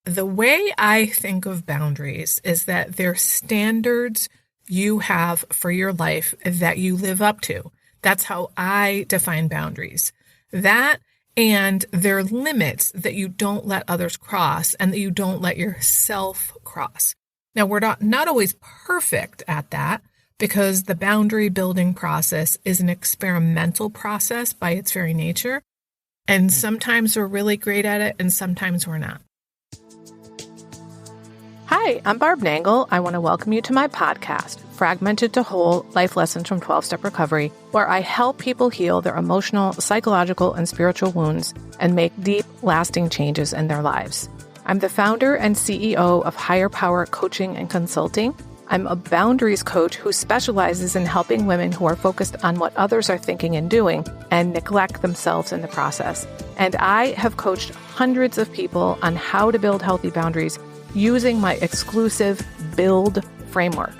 The way I think of boundaries is that they're standards you have for your life that you live up to. That's how I define boundaries. That and they're limits that you don't let others cross and that you don't let yourself cross. Now, we're not always perfect at that because the boundary building process is an experimental process by its very nature. And sometimes we're really great at it and sometimes we're not. Hi, I'm Barb Nangle. I want to welcome you to my podcast, Fragmented to Whole, Life Lessons from 12-Step Recovery, where I help people heal their emotional, psychological, and spiritual wounds and make deep, lasting changes in their lives. I'm the founder and CEO of Higher Power Coaching and Consulting. I'm a boundaries coach who specializes in helping women who are focused on what others are thinking and doing and neglect themselves in the process. And I have coached hundreds of people on how to build healthy boundaries using my exclusive Build framework.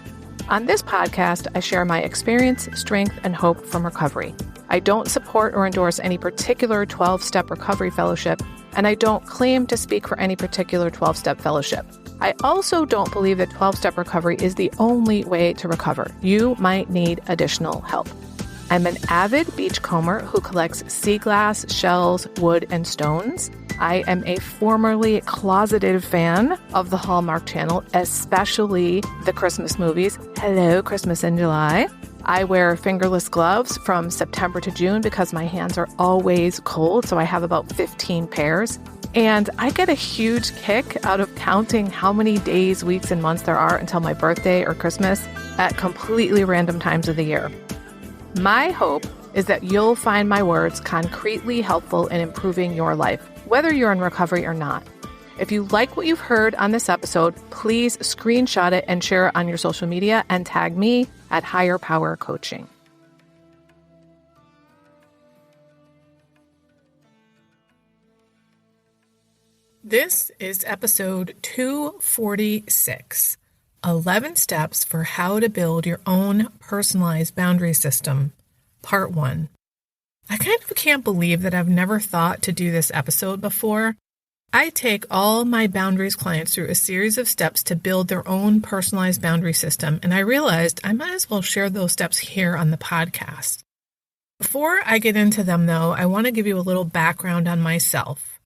On this podcast, I share my experience, strength, and hope from recovery. I don't support or endorse any particular 12-step recovery fellowship, and I don't claim to speak for any particular 12-step fellowship. I also don't believe that 12-step recovery is the only way to recover. You might need additional help. I'm an avid beachcomber who collects sea glass, shells, wood, and stones. I am a formerly closeted fan of the Hallmark Channel, especially the Christmas movies. Hello, Christmas in July. I wear fingerless gloves from September to June because my hands are always cold, so I have about 15 pairs. And I get a huge kick out of counting how many days, weeks, and months there are until my birthday or Christmas at completely random times of the year. My hope is that you'll find my words concretely helpful in improving your life, whether you're in recovery or not. If you like what you've heard on this episode, please screenshot it and share it on your social media and tag me at Higher Power Coaching. This is episode 246, 11 Steps for How to Build Your Own Personalized Boundary System, Part 1. I kind of can't believe that I've never thought to do this episode before. I take all my boundaries clients through a series of steps to build their own personalized boundary system, and I realized I might as well share those steps here on the podcast. Before I get into them, though, I want to give you a little background on myself.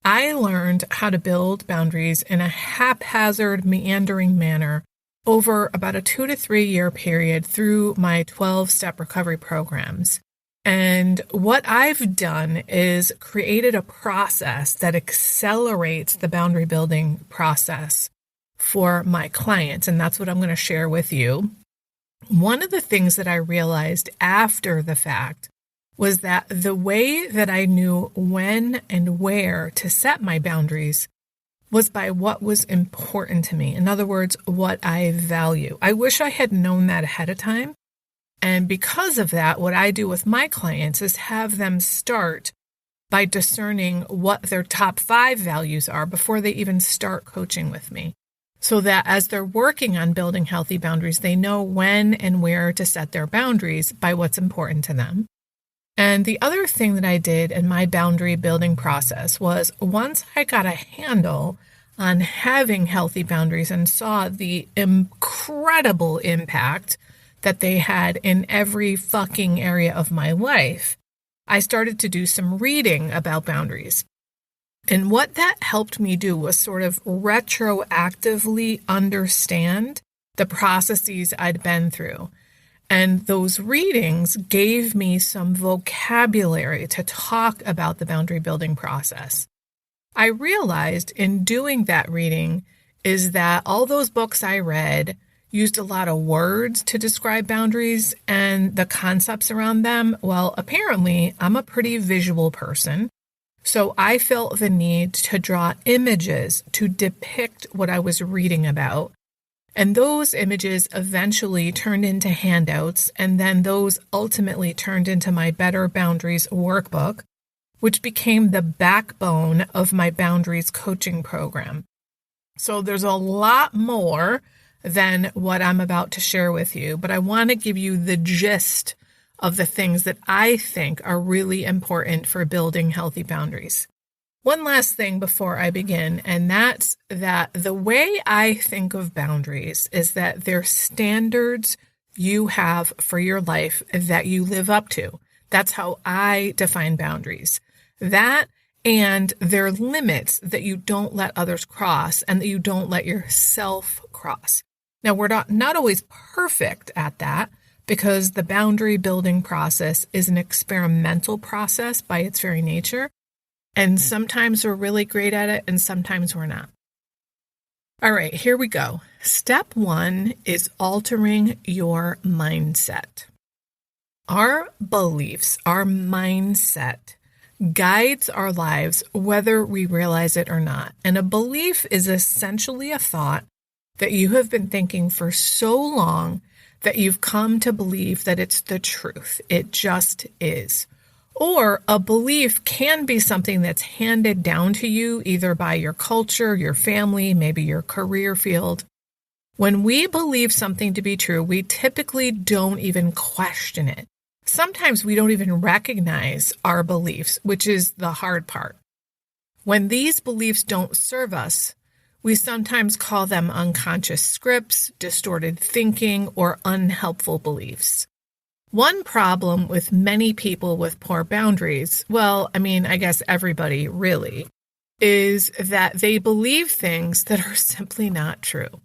I learned how to build boundaries in a haphazard, meandering manner over about a 2 to 3 year period through my 12-step recovery programs. And what I've done is created a process that accelerates the boundary building process for my clients, and that's what I'm going to share with you. One of the things that I realized after the fact was that the way that I knew when and where to set my boundaries was by what was important to me. In other words, what I value. I wish I had known that ahead of time. And because of that, what I do with my clients is have them start by discerning what their top 5 values are before they even start coaching with me. So that as they're working on building healthy boundaries, they know when and where to set their boundaries by what's important to them. And the other thing that I did in my boundary building process was once I got a handle on having healthy boundaries and saw the incredible impact that they had in every fucking area of my life, I started to do some reading about boundaries. And what that helped me do was sort of retroactively understand the processes I'd been through. And those readings gave me some vocabulary to talk about the boundary building process. I realized in doing that reading is that all those books I read used a lot of words to describe boundaries and the concepts around them. Well, apparently I'm a pretty visual person. So I felt the need to draw images to depict what I was reading about. And those images eventually turned into handouts, and then those ultimately turned into my Better Boundaries workbook, which became the backbone of my boundaries coaching program. So there's a lot more than what I'm about to share with you, but I want to give you the gist of the things that I think are really important for building healthy boundaries. One last thing before I begin, and that's that the way I think of boundaries is that they're standards you have for your life that you live up to. That's how I define boundaries. That and they're limits that you don't let others cross and that you don't let yourself cross. Now, we're not always perfect at that because the boundary building process is an experimental process by its very nature. And sometimes we're really great at it and sometimes we're not. All right, here we go. Step 1 is altering your mindset. Our beliefs, our mindset guides our lives whether we realize it or not. And a belief is essentially a thought that you have been thinking for so long that you've come to believe that it's the truth. It just is. Or a belief can be something that's handed down to you either by your culture, your family, maybe your career field. When we believe something to be true, we typically don't even question it. Sometimes we don't even recognize our beliefs, which is the hard part. When these beliefs don't serve us, we sometimes call them unconscious scripts, distorted thinking, or unhelpful beliefs. One problem with many people with poor boundaries, I guess everybody really, is that they believe things that are simply not true.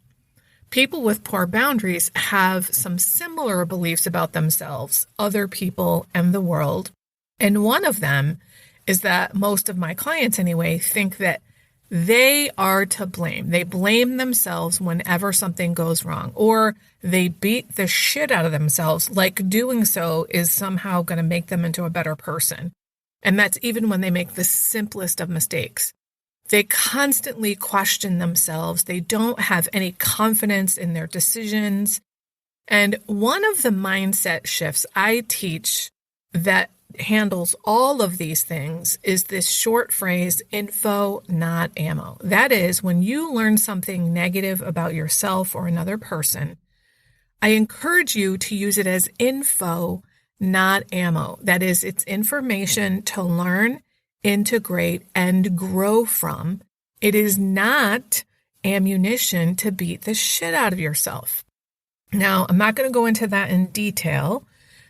People with poor boundaries have some similar beliefs about themselves, other people, and the world. And one of them is that most of my clients anyway think that they are to blame. They blame themselves whenever something goes wrong, or they beat the shit out of themselves like doing so is somehow going to make them into a better person. And that's even when they make the simplest of mistakes. They constantly question themselves. They don't have any confidence in their decisions. And one of the mindset shifts I teach that handles all of these things is this short phrase, info, not ammo. That is, when you learn something negative about yourself or another person, I encourage you to use it as info, not ammo. That is, it's information to learn, integrate, and grow from. It is not ammunition to beat the shit out of yourself. Now, I'm not going to go into that in detail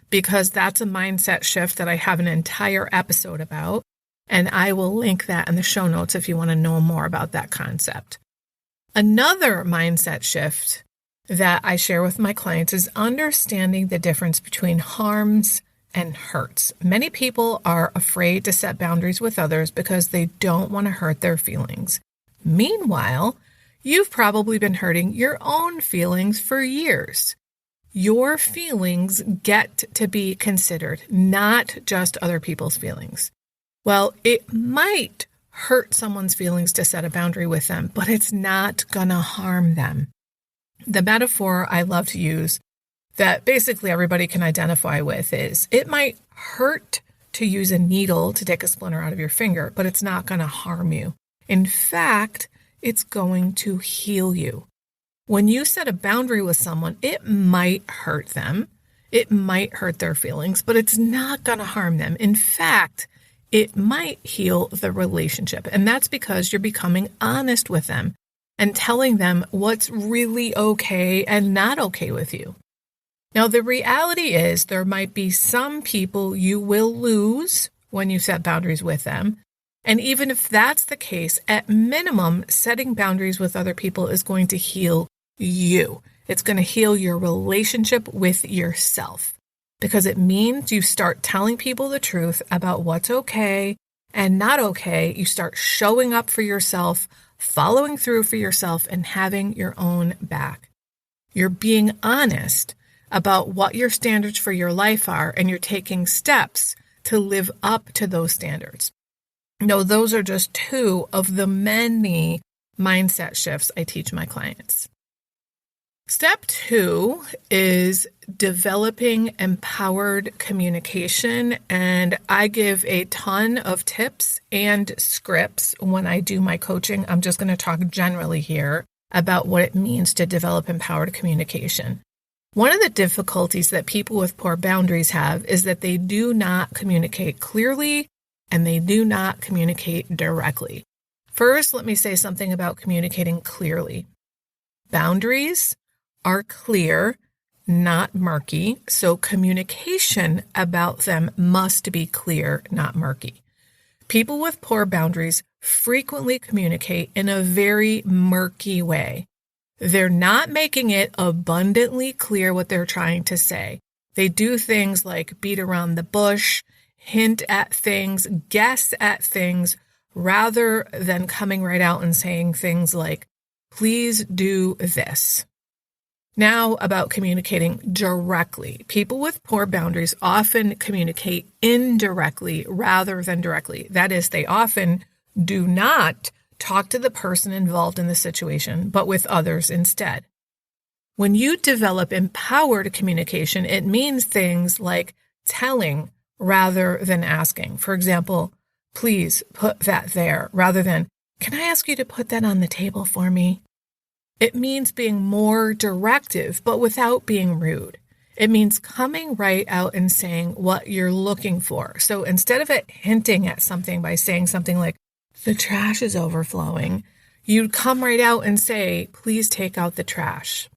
because that's a mindset shift that I have an entire episode about, and I will link that in the show notes if you want to know more about that concept. Another mindset shift that I share with my clients is understanding the difference between harms and hurts. Many people are afraid to set boundaries with others because they don't want to hurt their feelings. Meanwhile, you've probably been hurting your own feelings for years. Your feelings get to be considered, not just other people's feelings. Well, it might hurt someone's feelings to set a boundary with them, but it's not gonna harm them. The metaphor I love to use that basically everybody can identify with is it might hurt to use a needle to take a splinter out of your finger, but it's not gonna harm you. In fact, it's going to heal you. When you set a boundary with someone, it might hurt them. It might hurt their feelings, but it's not going to harm them. In fact, it might heal the relationship. And that's because you're becoming honest with them and telling them what's really okay and not okay with you. Now, the reality is there might be some people you will lose when you set boundaries with them. And even if that's the case, at minimum, setting boundaries with other people is going to heal you. It's going to heal your relationship with yourself because it means you start telling people the truth about what's okay and not okay. You start showing up for yourself, following through for yourself, and having your own back. You're being honest about what your standards for your life are, and you're taking steps to live up to those standards. No, those are just two of the many mindset shifts I teach my clients. Step 2 is developing empowered communication, and I give a ton of tips and scripts when I do my coaching. I'm just going to talk generally here about what it means to develop empowered communication. One of the difficulties that people with poor boundaries have is that they do not communicate clearly and they do not communicate directly. First, let me say something about communicating clearly. Boundaries are clear, not murky, so communication about them must be clear, not murky. People with poor boundaries frequently communicate in a very murky way. They're not making it abundantly clear what they're trying to say. They do things like beat around the bush, hint at things, guess at things, rather than coming right out and saying things like, please do this. Now about communicating directly. People with poor boundaries often communicate indirectly rather than directly. That is, they often do not talk to the person involved in the situation, but with others instead. When you develop empowered communication, it means things like telling rather than asking. For example, please put that there, rather than, can I ask you to put that on the table for me? It means being more directive, but without being rude. It means coming right out and saying what you're looking for. So instead of it hinting at something by saying something like, the trash is overflowing, you'd come right out and say, please take out the trash.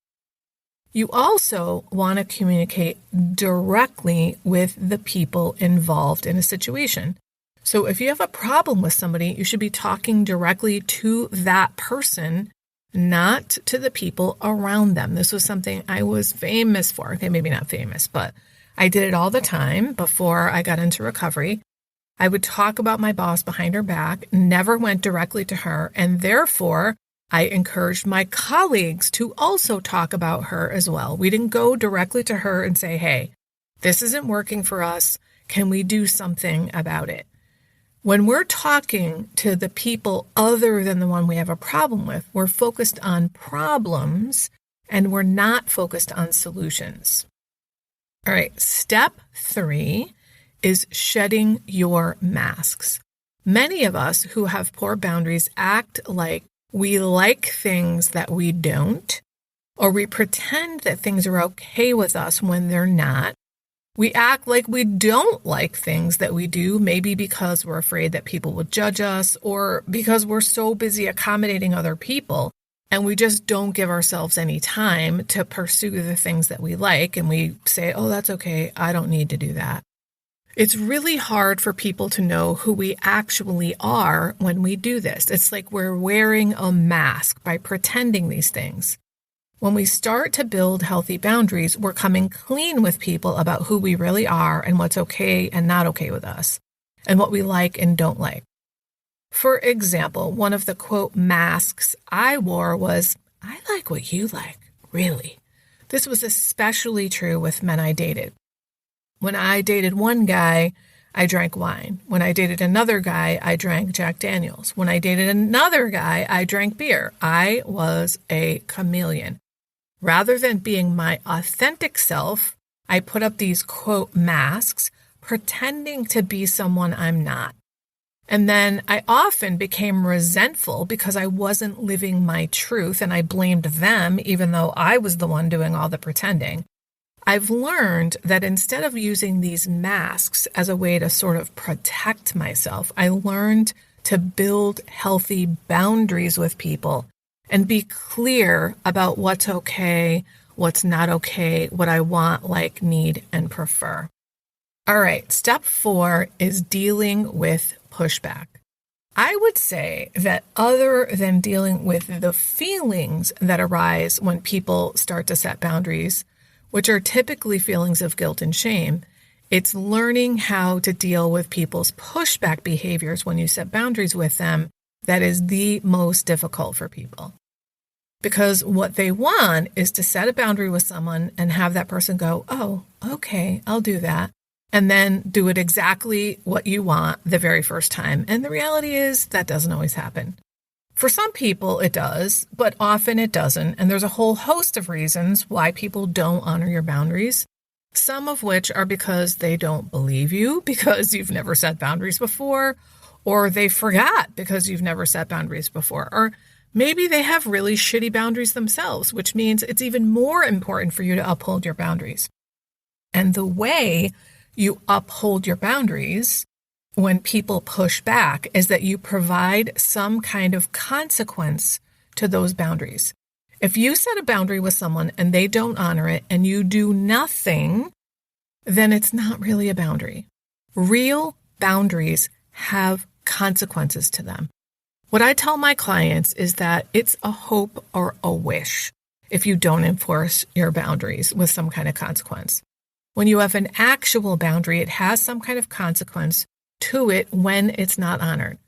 You also want to communicate directly with the people involved in a situation. So if you have a problem with somebody, you should be talking directly to that person, not to the people around them. This was something I was famous for. Okay, maybe not famous, but I did it all the time before I got into recovery. I would talk about my boss behind her back, never went directly to her, and therefore I encouraged my colleagues to also talk about her as well. We didn't go directly to her and say, hey, this isn't working for us. Can we do something about it? When we're talking to the people other than the one we have a problem with, we're focused on problems and we're not focused on solutions. All right, step 3 is shedding your masks. Many of us who have poor boundaries act like we like things that we don't, or we pretend that things are okay with us when they're not. We act like we don't like things that we do, maybe because we're afraid that people will judge us, or because we're so busy accommodating other people, and we just don't give ourselves any time to pursue the things that we like, and we say, oh, that's okay, I don't need to do that. It's really hard for people to know who we actually are when we do this. It's like we're wearing a mask by pretending these things. When we start to build healthy boundaries, we're coming clean with people about who we really are and what's okay and not okay with us, and what we like and don't like. For example, one of the quote masks I wore was, I like what you like, really. This was especially true with men I dated. When I dated one guy, I drank wine. When I dated another guy, I drank Jack Daniels. When I dated another guy, I drank beer. I was a chameleon. Rather than being my authentic self, I put up these quote masks, pretending to be someone I'm not. And then I often became resentful because I wasn't living my truth and I blamed them even though I was the one doing all the pretending. I've learned that instead of using these masks as a way to sort of protect myself, I learned to build healthy boundaries with people and be clear about what's okay, what's not okay, what I want, like, need, and prefer. All right, step 4 is dealing with pushback. I would say that other than dealing with the feelings that arise when people start to set boundaries, which are typically feelings of guilt and shame, it's learning how to deal with people's pushback behaviors when you set boundaries with them that is the most difficult for people. Because what they want is to set a boundary with someone and have that person go, oh, okay, I'll do that. And then do it exactly what you want the very first time. And the reality is that doesn't always happen. For some people it does, but often it doesn't. And there's a whole host of reasons why people don't honor your boundaries. Some of which are because they don't believe you because you've never set boundaries before, or they forgot because you've never set boundaries before, or maybe they have really shitty boundaries themselves, which means it's even more important for you to uphold your boundaries. And the way you uphold your boundaries when people push back is that you provide some kind of consequence to those boundaries. If you set a boundary with someone and they don't honor it and you do nothing, then it's not really a boundary. Real boundaries have consequences to them. What I tell my clients is that it's a hope or a wish if you don't enforce your boundaries with some kind of consequence. When you have an actual boundary, it has some kind of consequence to it when it's not honored.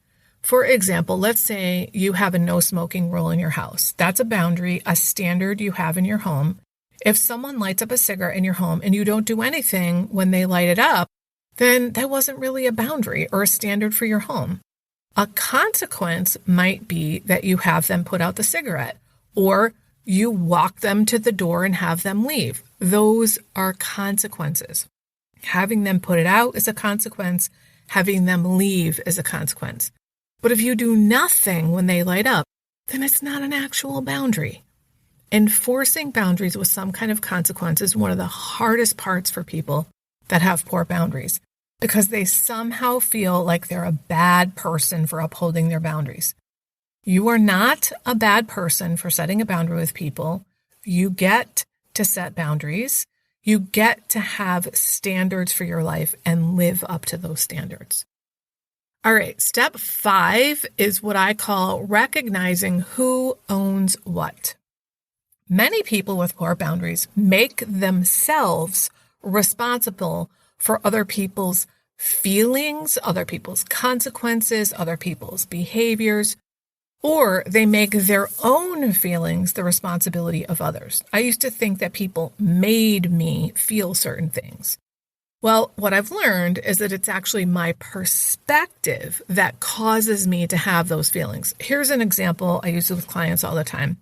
For example, let's say you have a no smoking rule in your house. That's a boundary, a standard you have in your home. If someone lights up a cigarette in your home and you don't do anything when they light it up, then that wasn't really a boundary or a standard for your home. A consequence might be that you have them put out the cigarette or you walk them to the door and have them leave. Those are consequences. Having them put it out is a consequence. Having them leave is a consequence. But if you do nothing when they light up, then it's not an actual boundary. Enforcing boundaries with some kind of consequence is one of the hardest parts for people that have poor boundaries because they somehow feel like they're a bad person for upholding their boundaries. You are not a bad person for setting a boundary with people. You get to set boundaries. You get to have standards for your life and live up to those standards. All right, step 5 is what I call recognizing who owns what. Many people with poor boundaries make themselves responsible for other people's feelings, other people's consequences, other people's behaviors, or they make their own feelings the responsibility of others. I used to think that people made me feel certain things. Well, what I've learned is that it's actually my perspective that causes me to have those feelings. Here's an example I use with clients all the time.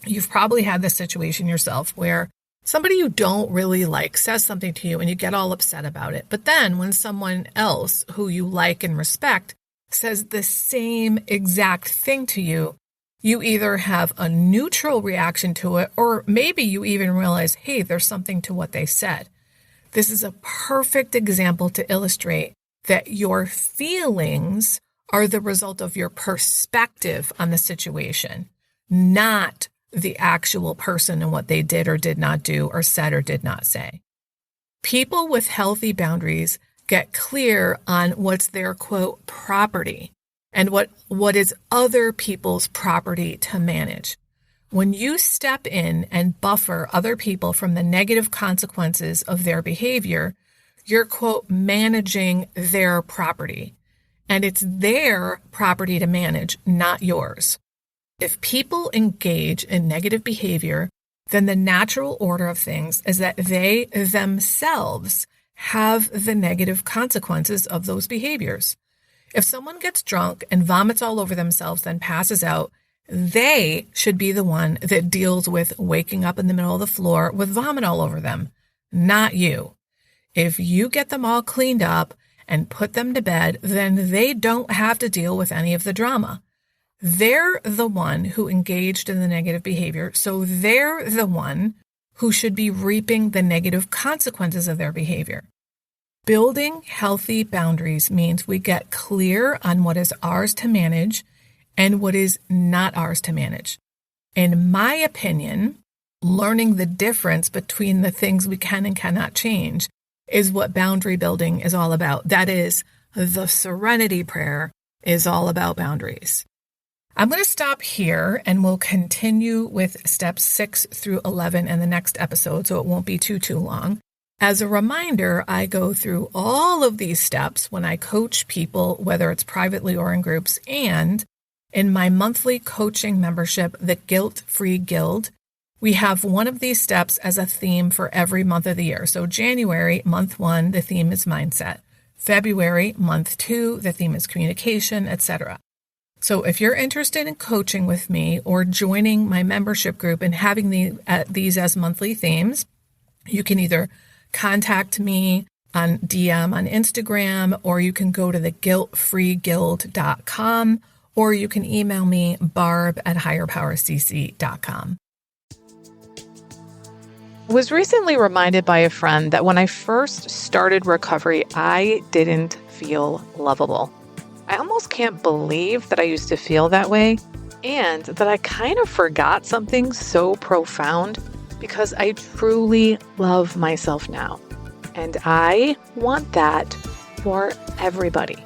You've probably had this situation yourself where somebody you don't really like says something to you and you get all upset about it. But then when someone else who you like and respect says the same exact thing to you, you either have a neutral reaction to it or maybe you even realize, hey, there's something to what they said. This is a perfect example to illustrate that your feelings are the result of your perspective on the situation, not the actual person and what they did or did not do or said or did not say. People with healthy boundaries get clear on what's their, quote, property and what is other people's property to manage. When you step in and buffer other people from the negative consequences of their behavior, you're, quote, managing their property. And it's their property to manage, not yours. If people engage in negative behavior, then the natural order of things is that they themselves have the negative consequences of those behaviors. If someone gets drunk and vomits all over themselves, then passes out, they should be the one that deals with waking up in the middle of the floor with vomit all over them, not you. If you get them all cleaned up and put them to bed, then they don't have to deal with any of the drama. They're the one who engaged in the negative behavior, so they're the one who should be reaping the negative consequences of their behavior. Building healthy boundaries means we get clear on what is ours to manage and what is not ours to manage. In my opinion, learning the difference between the things we can and cannot change is what boundary building is all about. That is, the Serenity Prayer is all about boundaries. I'm going to stop here and we'll continue with steps 6 through 11 in the next episode, so it won't be too long. As a reminder, I go through all of these steps when I coach people, whether it's privately or in groups, and in my monthly coaching membership, the Guilt-Free Guild, we have one of these steps as a theme for every month of the year. So January, month 1, the theme is mindset. February, month 2, the theme is communication, etc. So if you're interested in coaching with me or joining my membership group and having these as monthly themes, you can either contact me on DM on Instagram, or you can go to the guiltfreeguild.com, or you can email me barb@higherpowercc.com. I was recently reminded by a friend that when I first started recovery, I didn't feel lovable. I almost can't believe that I used to feel that way and that I kind of forgot something so profound because I truly love myself now. And I want that for everybody.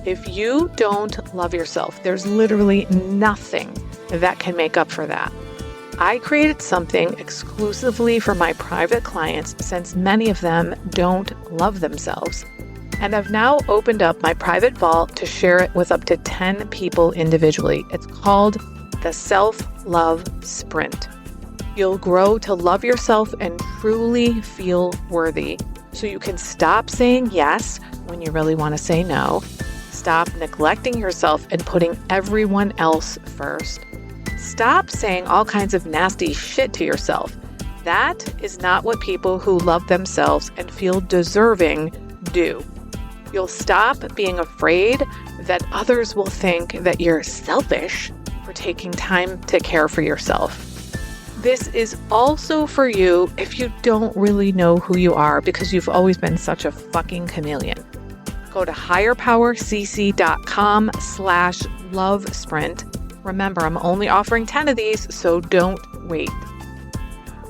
If you don't love yourself, there's literally nothing that can make up for that. I created something exclusively for my private clients since many of them don't love themselves. And I've now opened up my private vault to share it with up to 10 people individually. It's called the Self-Love Sprint. You'll grow to love yourself and truly feel worthy so you can stop saying yes when you really want to say no. Stop neglecting yourself and putting everyone else first. Stop saying all kinds of nasty shit to yourself. That is not what people who love themselves and feel deserving do. You'll stop being afraid that others will think that you're selfish for taking time to care for yourself. This is also for you if you don't really know who you are because you've always been such a fucking chameleon. Go to higherpowercc.com/love sprint. Remember, I'm only offering 10 of these, so don't wait.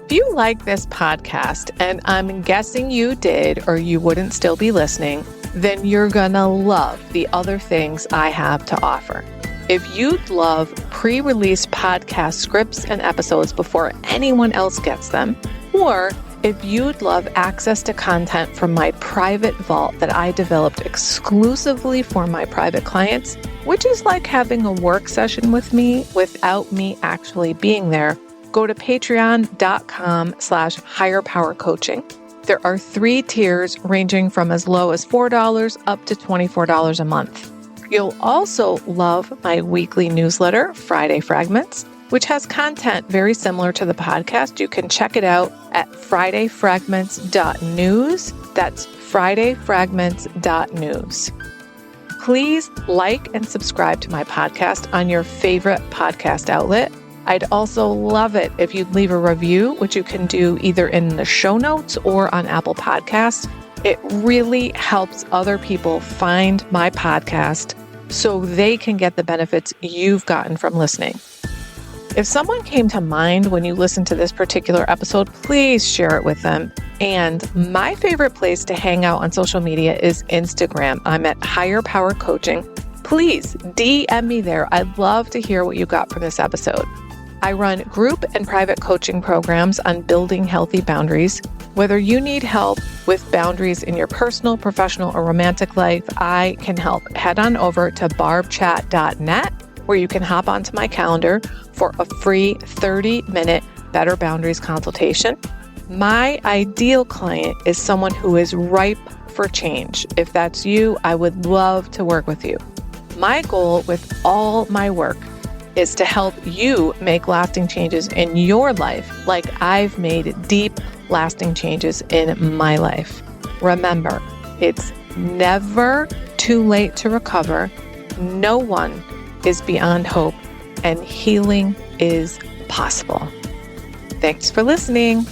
If you like this podcast, and I'm guessing you did or you wouldn't still be listening, then you're gonna love the other things I have to offer. If you'd love pre-released podcast scripts and episodes before anyone else gets them, or if you'd love access to content from my private vault that I developed exclusively for my private clients, which is like having a work session with me without me actually being there, go to patreon.com/higherpowercoaching. There are 3 tiers ranging from as low as $4 up to $24 a month. You'll also love my weekly newsletter, Friday Fragments, which has content very similar to the podcast. You can check it out at fridayfragments.news. That's fridayfragments.news. Please like and subscribe to my podcast on your favorite podcast outlet. I'd also love it if you'd leave a review, which you can do either in the show notes or on Apple Podcasts. It really helps other people find my podcast so they can get the benefits you've gotten from listening. If someone came to mind when you listen to this particular episode, please share it with them. And my favorite place to hang out on social media is Instagram. I'm at Higher Power Coaching. Please DM me there. I'd love to hear what you got from this episode. I run group and private coaching programs on building healthy boundaries. Whether you need help with boundaries in your personal, professional, or romantic life, I can help. Head on over to barbchat.net, where you can hop onto my calendar for a free 30-minute Better Boundaries consultation. My ideal client is someone who is ripe for change. If that's you, I would love to work with you. My goal with all my work is to help you make lasting changes in your life like I've made deep, lasting changes in my life. Remember, it's never too late to recover. No one is beyond hope, and healing is possible. Thanks for listening.